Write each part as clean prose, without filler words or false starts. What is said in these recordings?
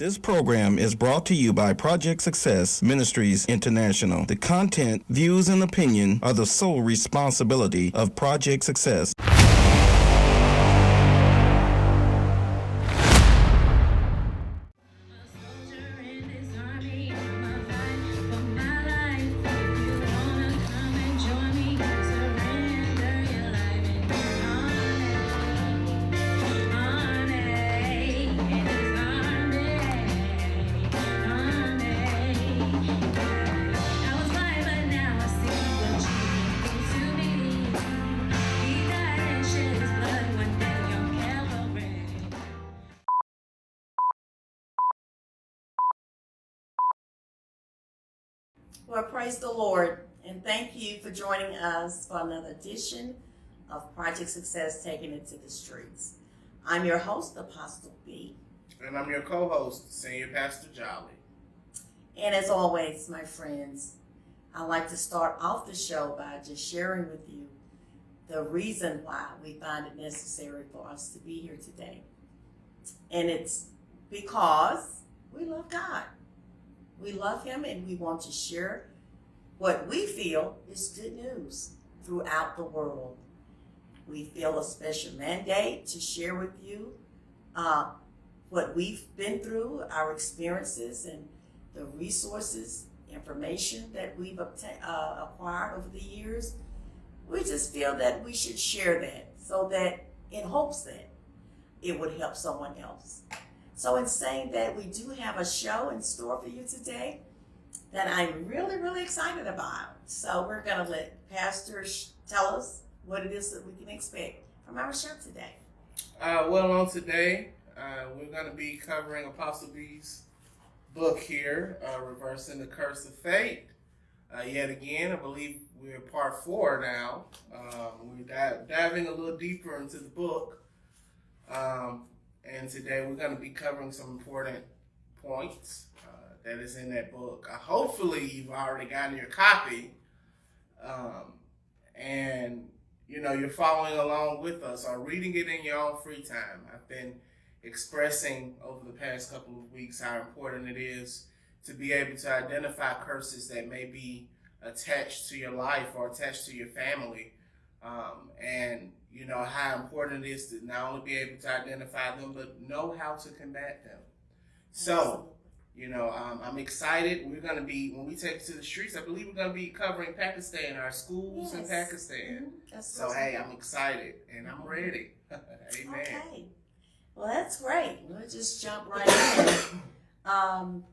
This program is brought to you by Project Success Ministries International. The content, views, and opinion are the sole responsibility of Project Success. Well, praise the Lord, and thank you for joining us for another edition of Project Success, Taking It to the Streets. I'm your host, Apostle B. And I'm your co-host, Senior Pastor Jolly. And as always, my friends, I like to start off the show by just sharing with you the reason why we find it necessary for us to be here today. And it's because we love God. We love Him, and we want to share what we feel is good news throughout the world. We feel a special mandate to share with you what we've been through, our experiences, and the resources, information that we've acquired over the years. We just feel that we should share that so that in hopes that it would help someone else. So in saying that, we do have a show in store for you today that I'm really, really excited about. So we're going to let Pastor tell us what it is that we can expect from our show today. Well, on today, we're going to be covering Apostle B's book here, Reversing the Curse of Fate. Yet again, I believe we're part 4 now. We're diving a little deeper into the book. And today we're going to be covering some important points that is in that book. Hopefully you've already gotten your copy and you're following along with us or reading it in your own free time. I've been expressing over the past couple of weeks how important it is to be able to identify curses that may be attached to your life or attached to your family. And how important it is to not only be able to identify them, but know how to combat them. So, I'm excited. We're going to be, when we take it to the streets, I believe we're going to be covering Pakistan, our schools in Pakistan. So, hey, I'm excited and I'm ready. Amen. Okay. Well, that's great. We'll just jump right in.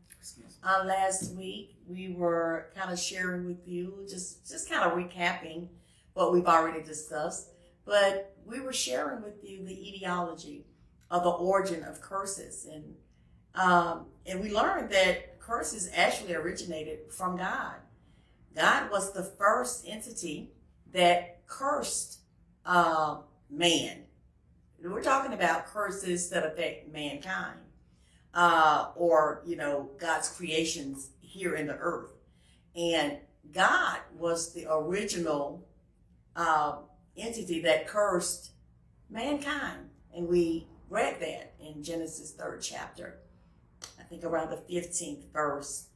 Last week, we were kind of sharing with you, just kind of recapping what we've already discussed. But we were sharing with you the etiology of the origin of curses. And we learned that curses actually originated from God. God was the first entity that cursed man. We're talking about curses that affect mankind or God's creations here in the earth. And God was the original entity that cursed mankind. And we read that in Genesis 3rd chapter, I think around the 15th verse,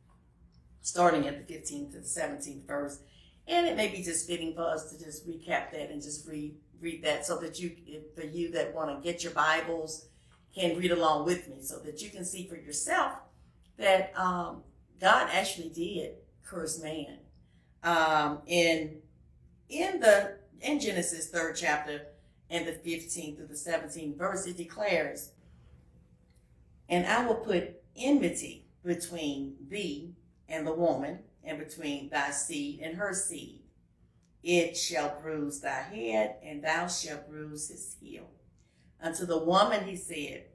starting at the 15th to the 17th verse. And it may be just fitting for us to just recap that and just read that so that for you that want to get your Bibles, can read along with me so that you can see for yourself that God actually did curse man. In Genesis 3rd chapter and the 15th to the 17th verse, it declares, "And I will put enmity between thee and the woman, and between thy seed and her seed. It shall bruise thy head, and thou shalt bruise his heel. Unto the woman he said,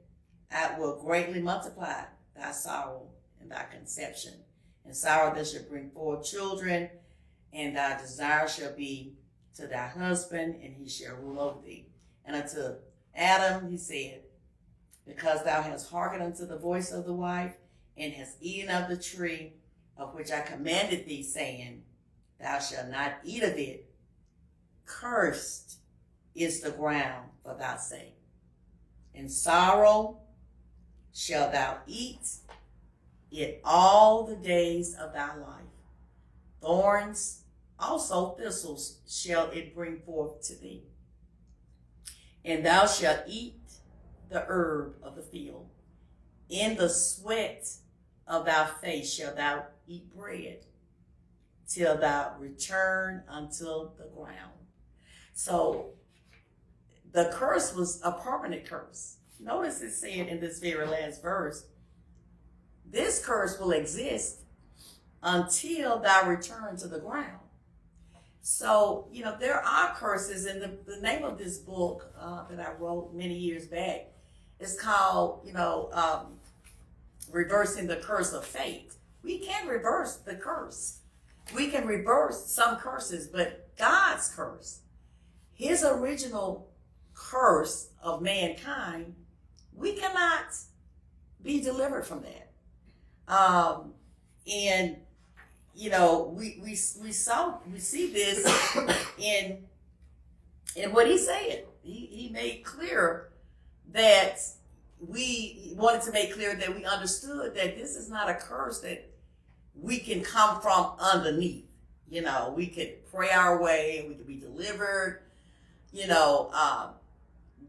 I will greatly multiply thy sorrow and thy conception. And sorrow thou shalt bring forth children, and thy desire shall be to thy husband, and he shall rule over thee. And unto Adam he said, because thou hast hearkened unto the voice of the wife, and hast eaten of the tree of which I commanded thee, saying, thou shalt not eat of it. Cursed is the ground for thy sake. In sorrow shalt thou eat it all the days of thy life. Thorns, also thistles, shall it bring forth to thee. And thou shalt eat the herb of the field. In the sweat of thy face shalt thou eat bread, till thou return unto the ground. So the curse was a permanent curse. Notice it said in this very last verse, this curse will exist until thou return to the ground. So, there are curses, and the name of this book that I wrote many years back is called, Reversing the Curse of Fate. We can reverse the curse. We can reverse some curses, but God's curse, his original curse of mankind, we cannot be delivered from that. And we see this in what he said. He made clear that he wanted to make clear that we understood that this is not a curse that we can come from underneath. We could pray our way and we could be delivered.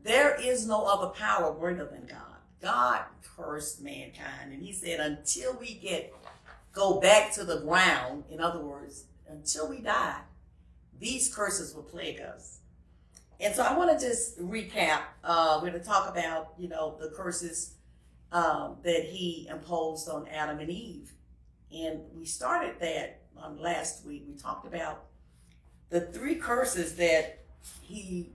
There is no other power greater than God. God cursed mankind, and he said until we go back to the ground, in other words, until we die, these curses will plague us. And so I want to just recap. We're going to talk about, the curses that he imposed on Adam and Eve. And we started that last week. We talked about the 3 curses that he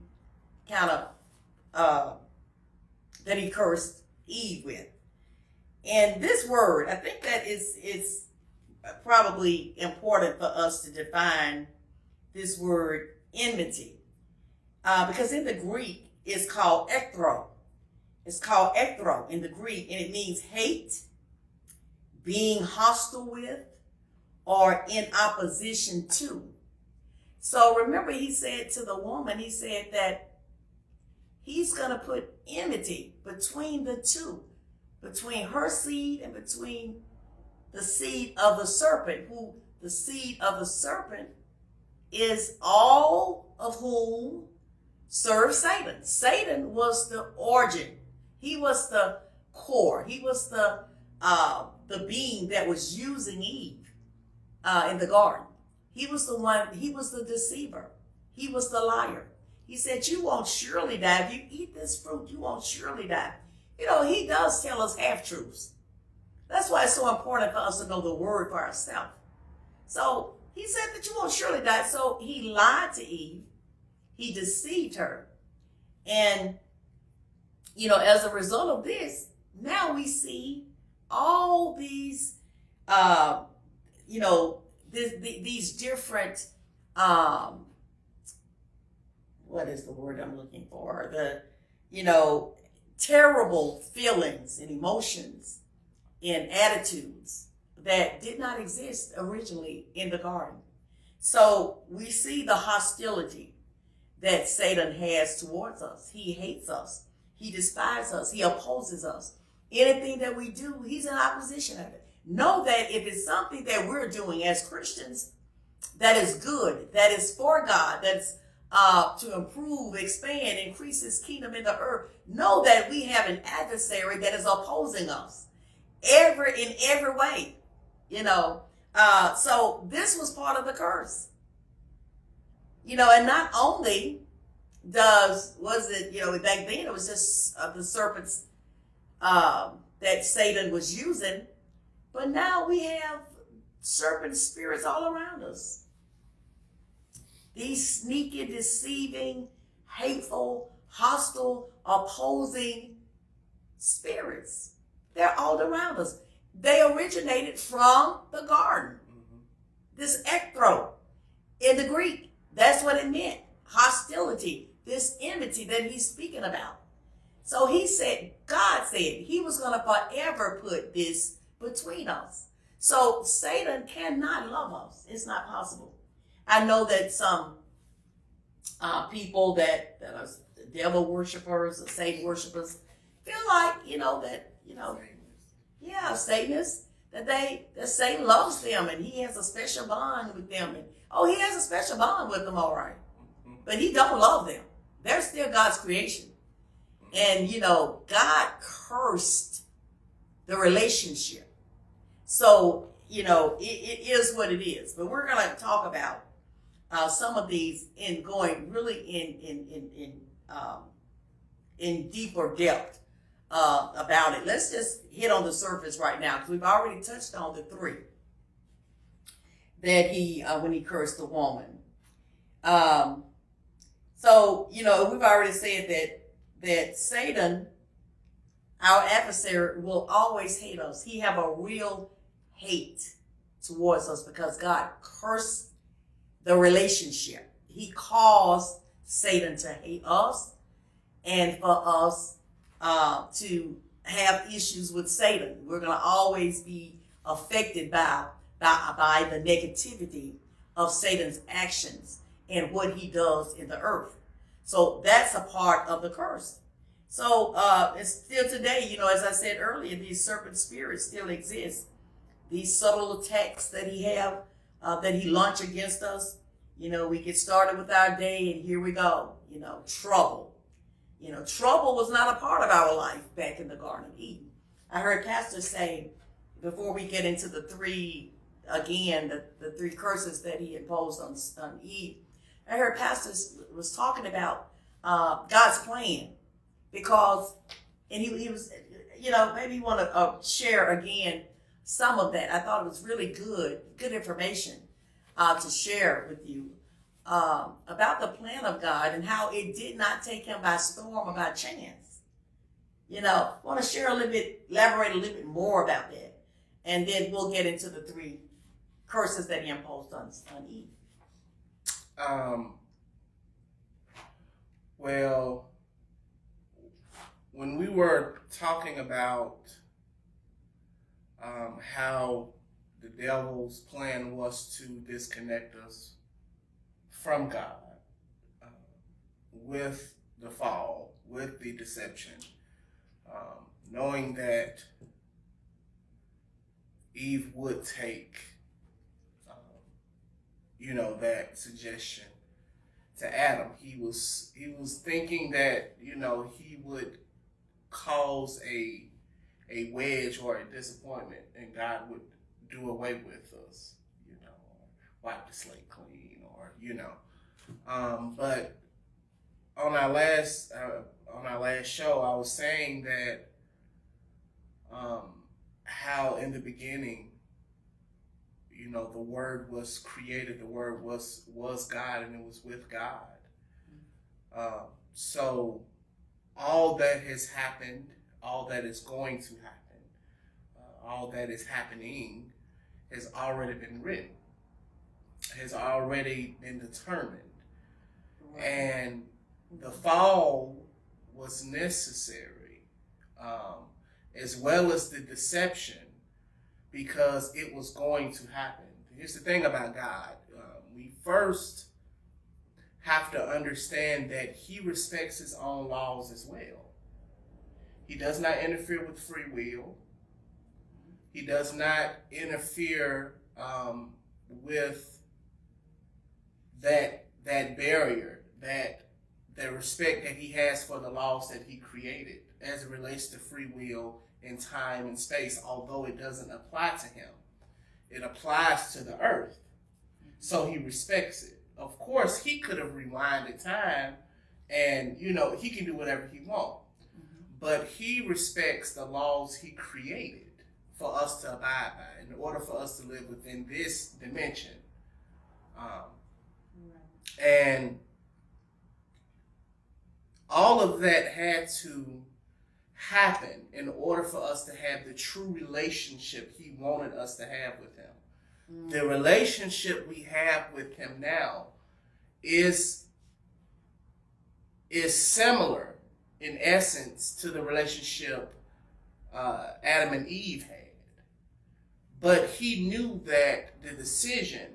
that he cursed Eve with. And this word, I think that is probably important for us to define this word enmity. Because in the Greek, it's called echthro. It's called echthro in the Greek, and it means hate, being hostile with, or in opposition to. So remember, he said to the woman, he said that he's going to put enmity between the two, between her seed and between the seed of the serpent, who the seed of the serpent is all of whom serve Satan. Satan was the origin. He was the core. He was the being that was using Eve in the garden. He was the one, he was the deceiver. He was the liar. He said, you won't surely die. If you eat this fruit, you won't surely die. He does tell us half-truths. That's why it's so important for us to know the word for ourselves. So he said that you won't surely die. So he lied to Eve. He deceived her. And, as a result of this, now we see all these, these different, what is the word I'm looking for? Terrible feelings and emotions and attitudes that did not exist originally in the garden. So we see the hostility that Satan has towards us. He hates us. He despises us. He opposes us. Anything that we do, he's in opposition of it. Know that if it's something that we're doing as Christians that is good, that is for God, that's to improve, expand, increase his kingdom in the earth, know that we have an adversary that is opposing us in every way. So this was part of the curse. And not only was it, back then it was just the serpents that Satan was using, but now we have serpent spirits all around us. These sneaky, deceiving, hateful, hostile, opposing spirits. They're all around us. They originated from the garden. This echthro in the Greek, that's what it meant. Hostility, this enmity that he's speaking about. So God said he was going to forever put this between us. So Satan cannot love us. It's not possible. I know that some people that are devil worshipers or Satan worshipers feel like, Satanists, that Satan loves them and he has a special bond with them. And he has a special bond with them, all right. But he don't love them. They're still God's creation. And, God cursed the relationship. So, it is what it is. But we're going to talk about some of these in going really in deeper depth about it. Let's just hit on the surface right now, because we've already touched on the three that when he cursed the woman. So, we've already said that Satan, our adversary, will always hate us. He have a real hate towards us because God cursed the relationship. He caused Satan to hate us and for us to have issues with Satan. We're going to always be affected by the negativity of Satan's actions and what he does in the earth. So that's a part of the curse. So it's still today, as I said earlier, these serpent spirits still exist. These subtle attacks that that he launched against us. We get started with our day and here we go. Trouble. Trouble was not a part of our life back in the Garden of Eden. I heard Pastor say, before we get into the three curses that he imposed on Eve, I heard Pastor was talking about God's plan, because, and he was, maybe you want to share again some of that. I thought it was really good information to share with you about the plan of God and how it did not take him by storm or by chance. I want to share elaborate a little bit more about that, and then we'll get into the three curses that he imposed on Eve. Well, when we were talking about how the devil's plan was to disconnect us from God with the fall, with the deception, knowing that Eve would take, that suggestion to Adam. He was thinking that, he would cause a wedge or a disappointment and God would do away with us, or wipe the slate clean, or, but on our last show, I was saying that how in the beginning, the Word was created, the Word was God, and it was with God. So all that has happened, all that is going to happen, all that is happening has already been written, has already been determined. Right. And the fall was necessary, as well as the deception, because it was going to happen. Here's the thing about God. We first have to understand that he respects his own laws as well. He does not interfere with free will. He does not interfere with that barrier, that respect that he has for the laws that he created as it relates to free will in time and space, although it doesn't apply to him. It applies to the earth. So he respects it. Of course, he could have rewinded time and, he can do whatever he wants. Mm-hmm. But he respects the laws he created for us to abide by in order for us to live within this dimension. And all of that had to happen in order for us to have the true relationship he wanted us to have with him. Mm. The relationship we have with him now is similar in essence to the relationship Adam and Eve had. But he knew that the decision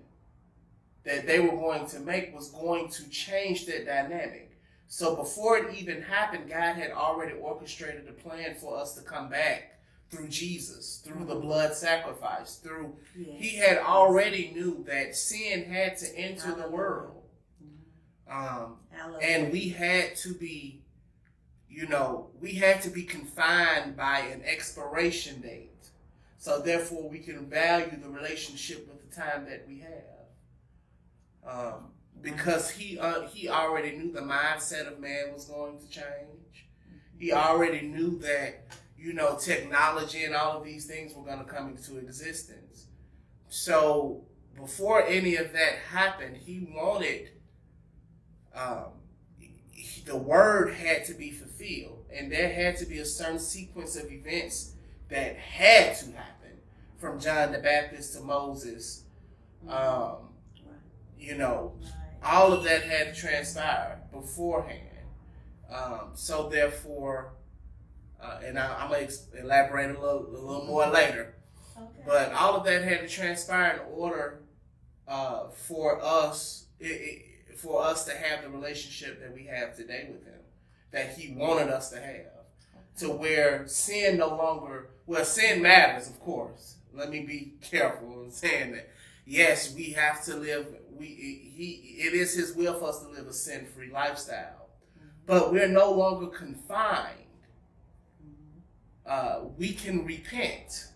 that they were going to make was going to change that dynamic. So before it even happened, God had already orchestrated a plan for us to come back through Jesus, through the blood sacrifice, through he Yes. had already knew that sin had to enter the Hallelujah. world. Hallelujah. And we had to be, we had to be confined by an expiration date. So therefore we can value the relationship with the time that we have. Because he already knew the mindset of man was going to change. He already knew that, technology and all of these things were going to come into existence. So before any of that happened, he wanted, the word had to be fulfilled, and there had to be a certain sequence of events that had to happen, from John the Baptist to Moses. All of that had to transpire beforehand. So therefore, and I'm going to elaborate a little more later, but all of that had to transpire in order for us to have the relationship that we have today with him, that he wanted us to have, to where sin no longer, sin matters, of course. Let me be careful in saying that. Yes, we have to live, it is his will for us to live a sin-free lifestyle, but we're no longer confined. We can repent,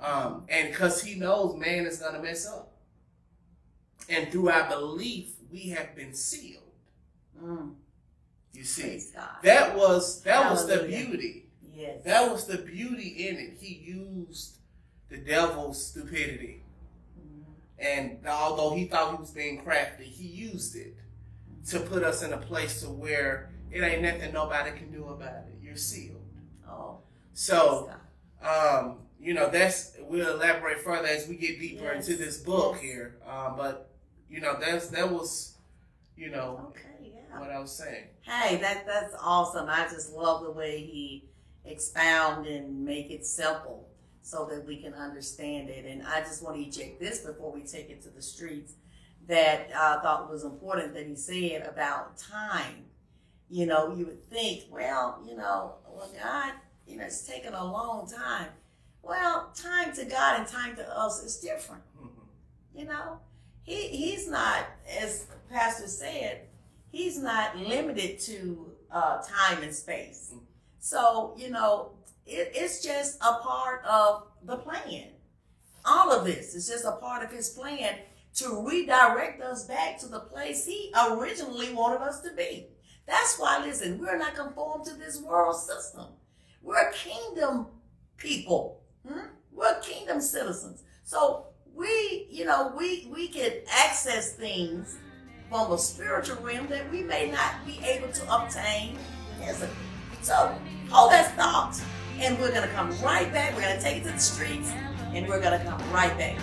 and because he knows man is going to mess up. And through our belief, we have been sealed. You see, that was the beauty. Yes. That was the beauty in it. He used the devil's stupidity. And although he thought he was being crafty, he used it to put us in a place to where it ain't nothing nobody can do about it. You're sealed. So, we'll elaborate further as we get deeper into this book here. But that was, what I was saying. Hey, that's awesome. I just love the way he expound and make it simple so that we can understand it. And I just want to eject this before we take it to the streets, that I thought was important that he said about time. You would think, well, God, it's taken a long time. Well, time to God and time to us is different. He's not, as Pastor said, he's not limited to time and space. So, it's just a part of the plan. All of this is just a part of his plan to redirect us back to the place he originally wanted us to be. That's why, listen, we're not conformed to this world system. We're kingdom people. We're kingdom citizens. So we can access things from a spiritual realm that we may not be able to obtain physically. So hold that thought, and we're going to come right back. We're going to take it to the streets, and we're going to come right back.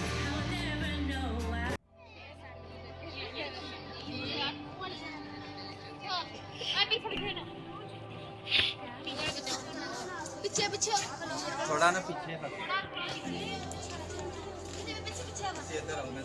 थोड़ा ना पीछे इधर आओ मैं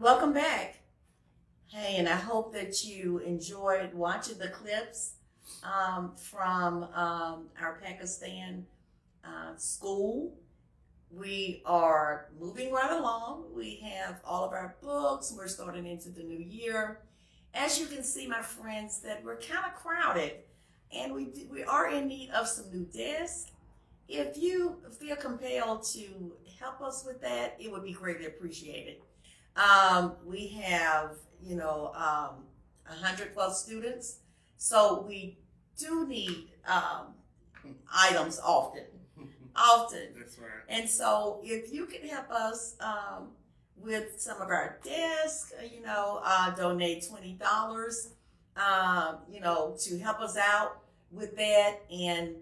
Welcome back. Hey, and I hope that you enjoyed watching the clips from our Pakistan school. We are moving right along. We have all of our books. We're starting into the new year. as you can see, my friends, that we're kind of crowded, and we are in need of some new desks. If you feel compelled to help us with that, it would be greatly appreciated. We have, 100 plus students, so we do need items often. That's right. And so if you can help us with some of our desks, donate $20, to help us out with that, and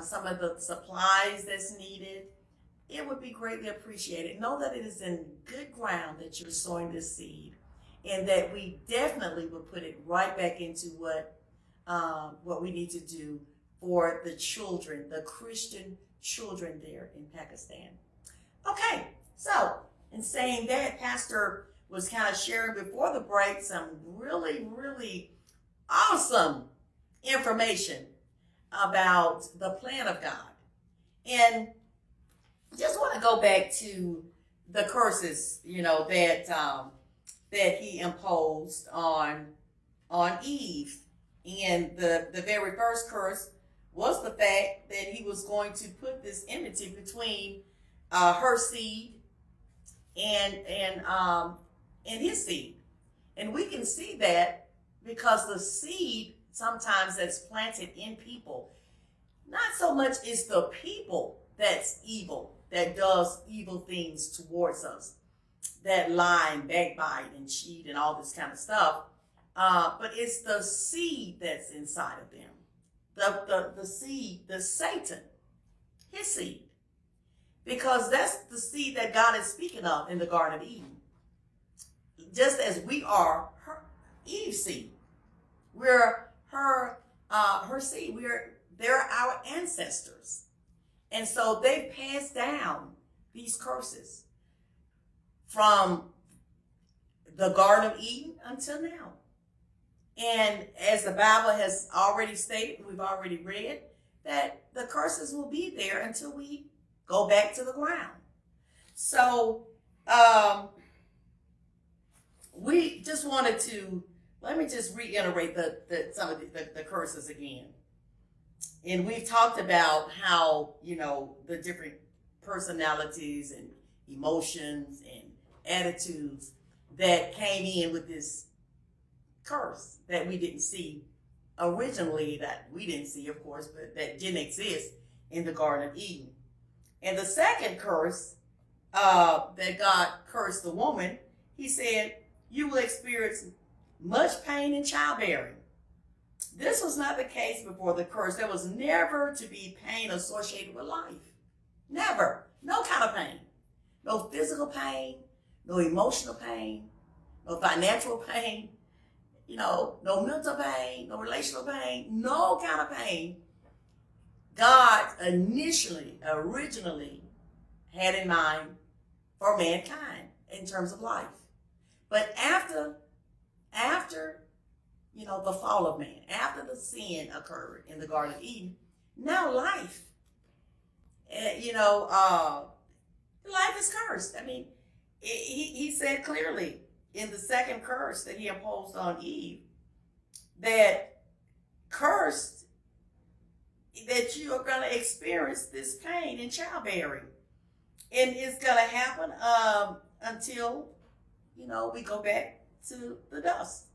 some of the supplies that's needed, it would be greatly appreciated. Know that it is in good ground that you're sowing this seed, and that we definitely will put it right back into what we need to do for the children, the Christian children there in Pakistan. Okay, so in saying that, Pastor was kind of sharing before the break some really, really awesome information about the plan of God. And just want to go back to the curses, that he imposed on Eve. And the very first curse was the fact that he was going to put this enmity between her seed and his seed. And we can see that because the seed sometimes that's planted in people, not so much is the people that's evil, that does evil things towards us, that lie and backbite and cheat and all this kind of stuff, but it's the seed that's inside of them, the seed, the Satan, his seed, because that's the seed that God is speaking of in the Garden of Eden. Just as we are Eve's seed, we're her seed. They're our ancestors, and so they passed down these curses from the Garden of Eden until now. And as the Bible has already stated, we've already read, that the curses will be there until we go back to the ground. So we just wanted to, let me just reiterate some of the curses again. And we've talked about how, the different personalities and emotions and attitudes that came in with this curse that we didn't see originally, that we didn't see, of course, but that didn't exist in the Garden of Eden. And the second curse that God cursed the woman, he said, you will experience much pain in childbearing. This was not the case before the curse. There was never to be pain associated with life. Never. No kind of pain. No physical pain, no emotional pain, no financial pain, no mental pain, no relational pain, no kind of pain God originally had in mind for mankind in terms of life. But after the fall of man, after the sin occurred in the Garden of Eden, now life, life is cursed. I mean, he said clearly in the second curse that he imposed on Eve, that cursed, that you are going to experience this pain in childbearing. And it's going to happen until, we go back to the dust.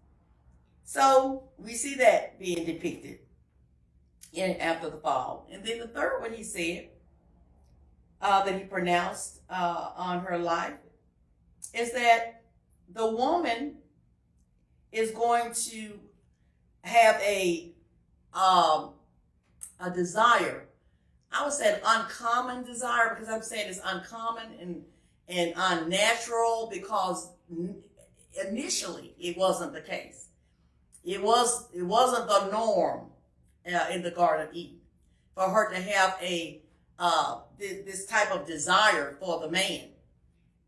So we see that being depicted after the fall. And then the third one he said, that he pronounced on her life, is that the woman is going to have a desire. I would say an uncommon desire, because I'm saying it's uncommon and unnatural, because initially it wasn't the case. It wasn't the norm in the Garden of Eden for her to have this type of desire for the man.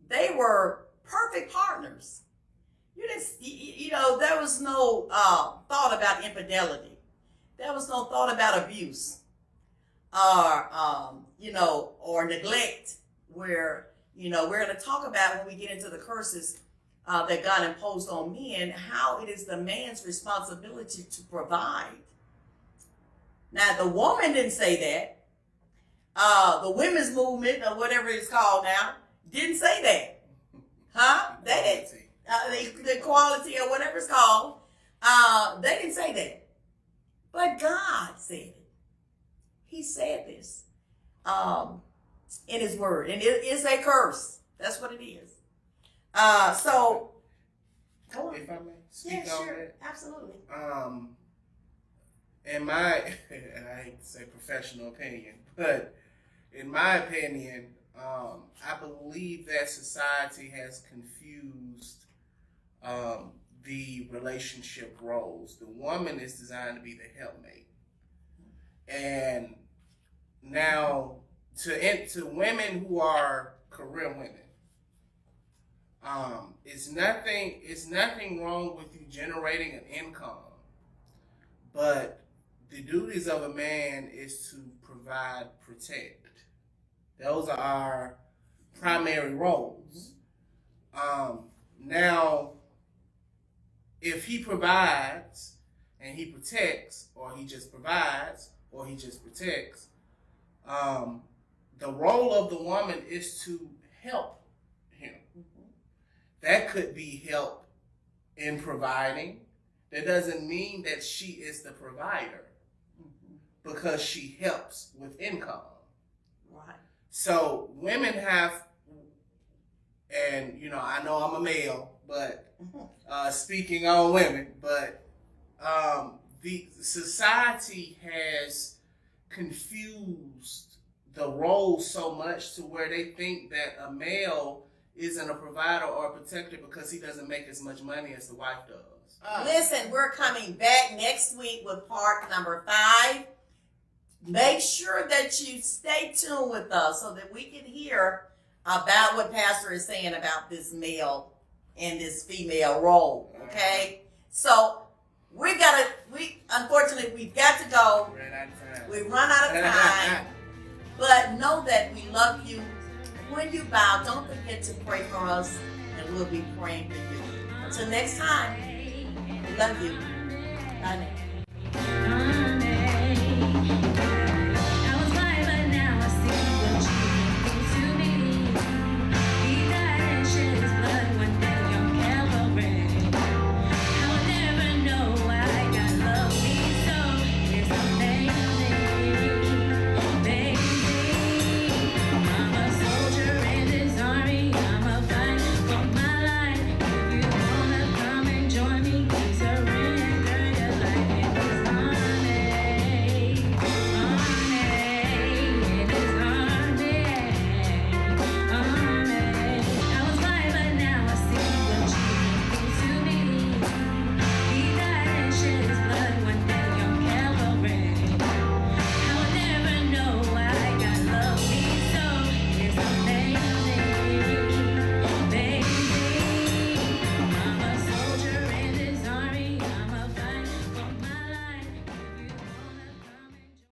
They were perfect partners. There was no thought about infidelity. There was no thought about abuse or neglect, where, we're going to talk about when we get into the curses, that God imposed on men, how it is the man's responsibility to provide. Now, the woman didn't say that. The women's movement, or whatever it's called now, didn't say that. Huh? They didn't. The equality, or whatever it's called, they didn't say that. But God said it. He said this in his word. And it is a curse. That's what it is. So, go on. If I may speak on that. Absolutely. In my, and I hate to say professional opinion, but in my opinion, I believe that society has confused the relationship roles. The woman is designed to be the helpmate. And now, to women who are career women, it's nothing wrong with you generating an income, but the duties of a man is to provide, protect. Those are our primary roles. Now, if he provides and he protects, or he just provides, or he just protects, the role of the woman is to help him. That could be help in providing. That doesn't mean that she is the provider, because she helps with income. Right. So women have, and I know I'm a male, but speaking on women, but the society has confused the roles so much to where they think that a male isn't a provider or a protector because he doesn't make as much money as the wife does. Listen, we're coming back next week with part number 5. Make sure that you stay tuned with us so that we can hear about what Pastor is saying about this male and this female role. Okay? So unfortunately, we've got to go. We run out of time. But know that we love you. When you bow, don't forget to pray for us, and we'll be praying for you. Until next time, we love you. Bye now.